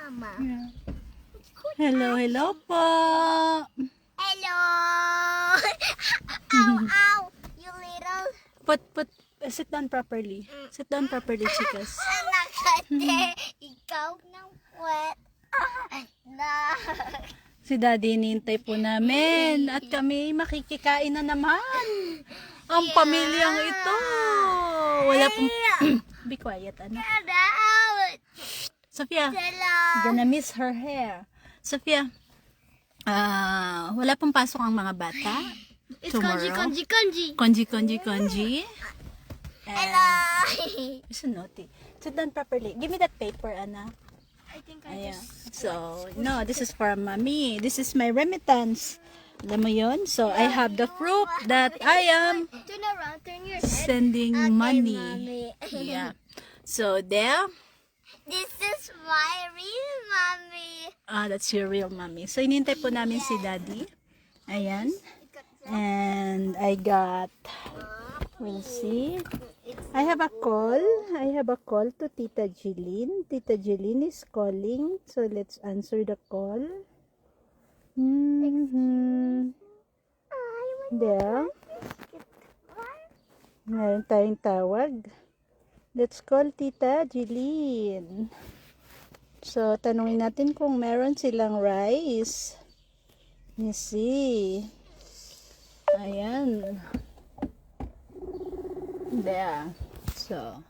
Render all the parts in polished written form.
Mama. Yeah. Hello po. Hello. Ow, ow. You little. Sit down properly. Sit down properly, chicas. Anak kate. Ikaw ng puwet. Na. Si Daddy hinihintay po namin at kami makikikain na naman. Ang pamilyang ito. Wala pong... Be quiet, ano? Get out. Sophia, Hello. gonna miss her hair. Sophia, wala pong pasok ang mga bata. It's Tomorrow. Konji. Konji. Hello. It's so naughty. Sit down properly. Give me that paper, Anna. I think Ayan. So, no, this is for mommy. This is my remittance. Alam mo yun? So, I have the proof that I am Turn around. Turn your head. sending Okay, money. Mommy. Yeah. So, there. This is my real mommy. That's your real mommy. So, inintay po namin si Daddy. Ayan. And I got, we'll see. I have a call. I have a call to Tita Jeline. Tita Jeline is calling. So, let's answer the call. There. Meron tayong tawag. Let's call Tita Jeline. So, tanungin natin kung meron silang rice. Let's see. Ayan. There. So,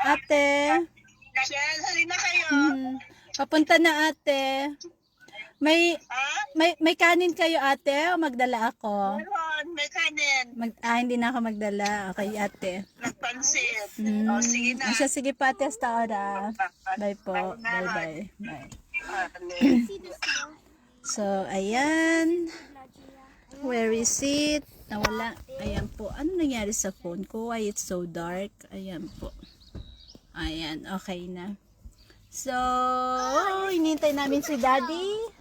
ate. Michelle, halina kayo. Papunta na ate. May kanin kayo ate o magdala ako? Meron, may kanin. Hindi na ako magdala. Okay ate. Nagpansit. O, sige na. Sige pa ate, hasta ahora. Bye po. Bye. So, ayan. Where is it? Nawala. Ayan po. Ano nangyari sa phone ko? Why it's so dark? Ayan po. Ayan. Okay na. So, hinintay namin si Daddy.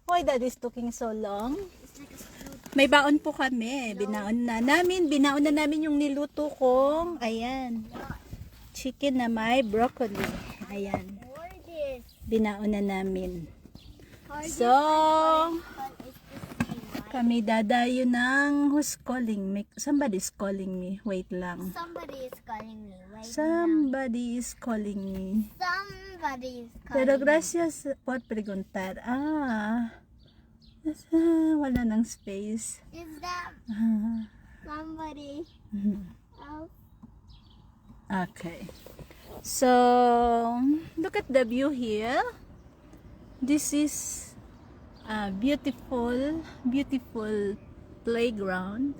Why Daddy's taking so long? May baon po kami. Binaon na namin yung niluto kong. Ayan. Chicken na may broccoli. Ayan. Binaon na namin. So, kami dadayo ng who's calling me? Somebody's calling me. Wait lang. Somebody is calling me. Wait Somebody is calling me. Somebody is calling Pero gracias por preguntar. Wala ng space. me. Is that somebody else? Okay. So, look at the view here. This is a beautiful playground.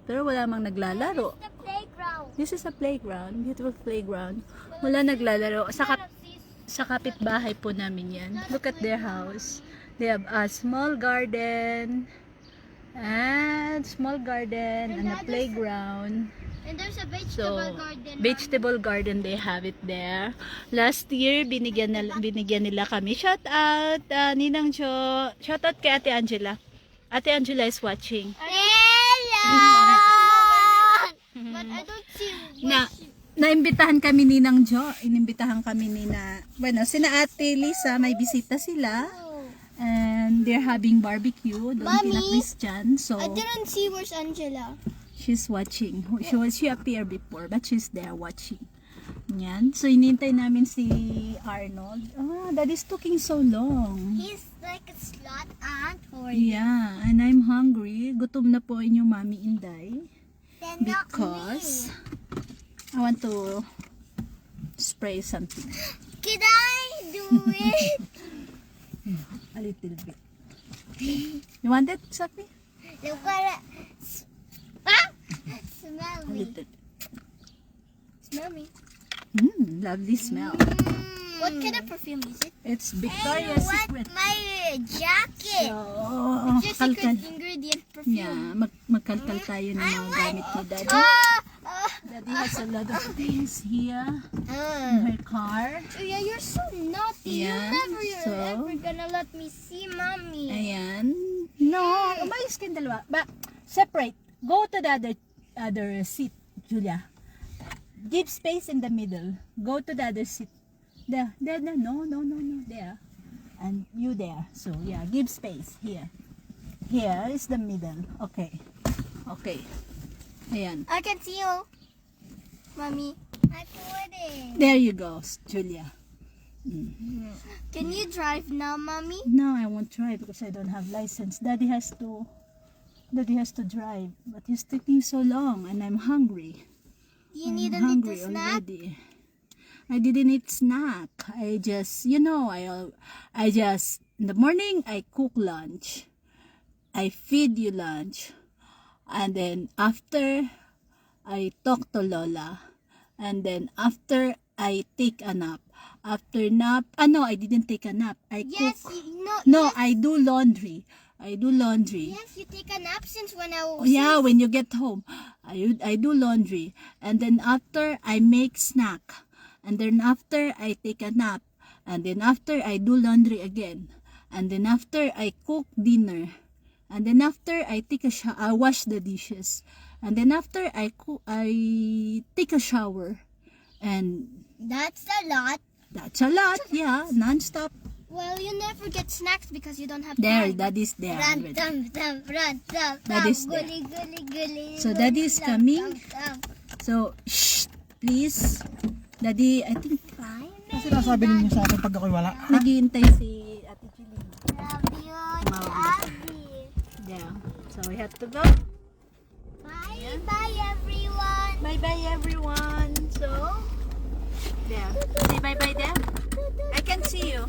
Pero wala mang naglalaro. The playground. This is a playground, beautiful playground. Wala naglalaro. Sa kapitbahay po namin yan. Look at their house. They have a small garden. And a playground. And there's a So, vegetable garden. vegetable garden, they have it there. Last year, binigyan nila kami. Shout out, Ninang Jo. Shout out kay Ate Angela. Ate Angela is watching. Hello! But I don't see Naimbitahan kami ni Ninang Jo. Inimbitahan kami sina Ate Lisa, may bisita sila. And they're having barbecue doon kina Christian. So, I didn't see where's Angela. she's watching. She appeared before, but she's there watching. Yan. So, inintay namin si Arnold. That is taking so long. He's like a slot ant or Yeah, and I'm hungry. Gutom na po inyong Mami Inday. then not Because me. I want to spray something. Can I do it? A little bit. You want it, Sophie? Look at it. Ah! Smell A me. little bit. Smell me. Lovely smell. What kind of perfume is it? It's Victoria's What Secret. my jacket? So, It's your secret ingredient perfume. Yeah, magkalkal tayo ng mga gamit ni Daddy. Daddy has a lot of things here in her car. Yeah, you're so naughty. Yeah, You're so- never gonna let me see mommy. Ayan. No, umayos kayong dalawa. Separate. Go to the other seat, Julia. Give space in the middle. Go to the other seat. There. No. There. And you there. So yeah, give space. Here. Here is the middle. Okay. Ayan. I can see you, Mommy. I put it. There you go, Julia. Can you drive now, Mommy? No, I won't try because I don't have license. Daddy has to drive, but he's taking so long, and I'm hungry. You need a I'm little hungry snack? already. I didn't eat snack. I just, in the morning I cook lunch. I feed you lunch, and then after I talk to Lola, and then after I take a nap. After nap, no, I didn't take a nap. I Yes, cook. no, No, I do laundry. Yes, you take a nap since when I was. Yeah, when you get home, I do laundry, and then after I make snack, and then after I take a nap, and then after I do laundry again, and then after I cook dinner, and then after I I wash the dishes, and then after I take a shower, and That's a lot. that's a lot. Yeah, non-stop. Well, you never get snacks because you don't have There, time. Daddy's there Run, already. run, Daddy's there. Gully. So Daddy's coming. So, shh, please. Daddy, I think Ano sinasabi ninyo sa akin pag ako'y wala? naghihintay si Ate Julie. Love you, Daddy. There. So we have to go. Bye, everyone. Bye-bye everyone. So, there. Say bye-bye there. I can see you.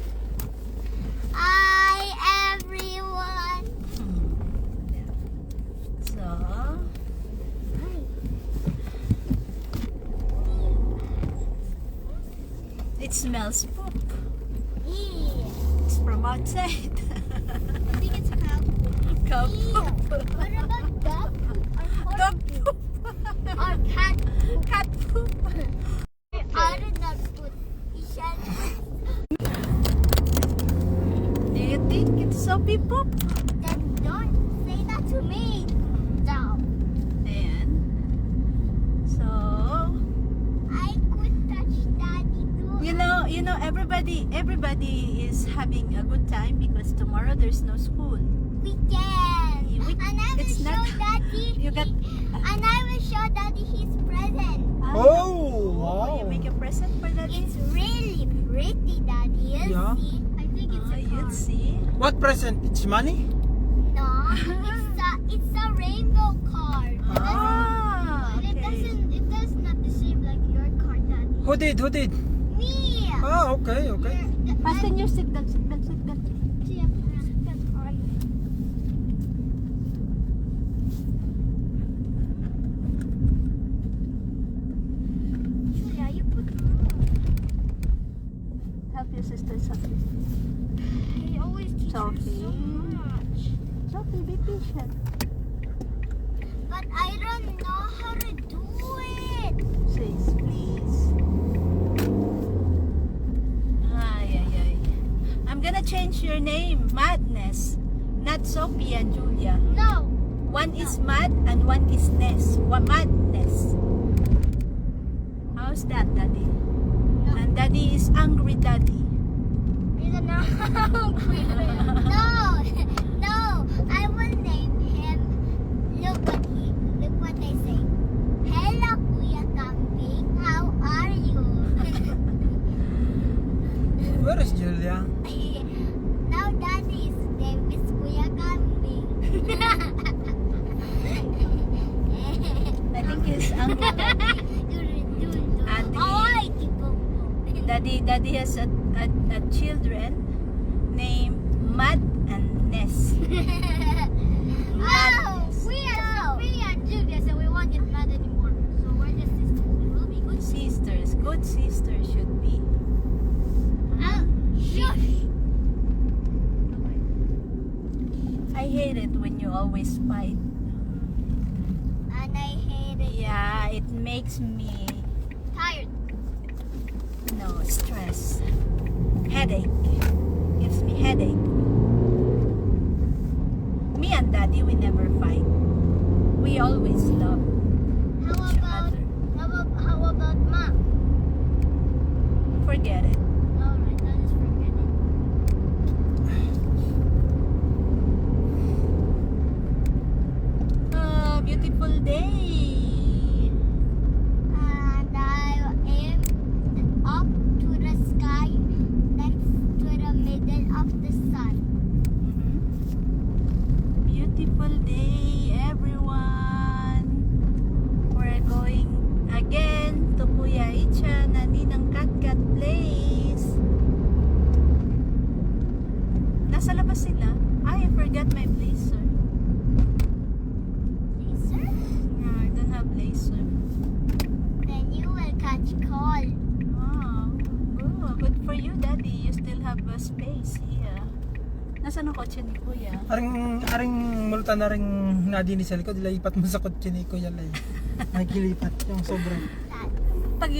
Bye, everyone. So, it smells poop. It's from outside. I think it's cow. Cow Ew. poop. What about dog poop or Dog horse poop. or cat poop? Cat poop. I did not put. He said, Do you think it's soapy poop? then don't say that to me. Stop. Ayan. So, I could touch Daddy too. you know, everybody is having a good time because tomorrow there's no school. We can. We- And I will it's show not- Daddy. You got. And I will show Daddy his present. Oh, wow. You make a present for that. It's really pretty, Daddy. You'll Yeah. see. I think it's a car. You'd see. What present? It's money? No, it's a rainbow card. Ah, It okay. it does not the same like your card, Daddy. Who did? Me. Ah, okay. Fasten your seatbelt. Julia, you put more. Help your sister, Sophie. He always teaches Sophie. so much. Sophie, be patient. But I don't know how to do it. Says, please. Ay. I'm gonna change your name, Madness. Not Sophie and Julia. No. One is Mad and one is Ness. Madness. How's that, Daddy? And Daddy is Angry Daddy. He's not hungry. No. I will name him. Look what they say. Hello, Kuya Kambing. How are you? Where is Julia? Now Daddy's name is Kuya Kambing. I think he's Angry Daddy. Daddy. Daddy has a children named Mad and Ness. Oh, we are Sophia and Julia, so we won't get mad anymore. So we're just sisters. We'll be good. Sisters. Good sisters should be. Shush. I hate it when you always fight. And I hate it. Yeah, it makes me Tired. stress. Headache. Gives me headache. Me and Daddy, we never fight. We always love each other. How about Mom? Forget it. forgot my blazer. Laser? No, I don't have blazer. Then you will catch cold. Oh, good for you, Daddy. You still have a space here. Nasaan ang kotse ni Kuya? Aring multa na ring nadi ni sa likod, ilaipat mo sa kotse ni Kuya Lay. Nakikilipat yung sobra. Pag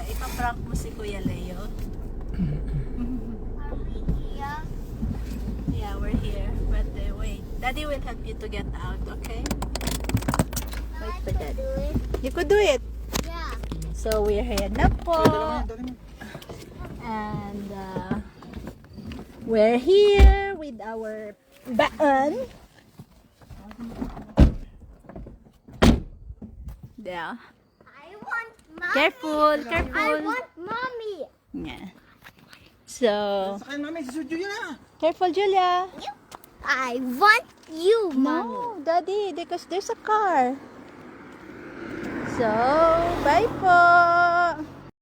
ipaprank mo si Kuya Leo. Are we here? Yeah, we're here. But wait. Daddy will help you to get out, okay? Wait for I Daddy. do it. You could do it. Yeah. So we're here na po. Dali mo. And we're here with our baan. Yeah. I want mommy. Careful, I careful. want mommy. Yeah. So, Sakay namin si Sujo yan ah. careful, Julia. I want you, mommy. No, Daddy, because there's a car. So, bye po.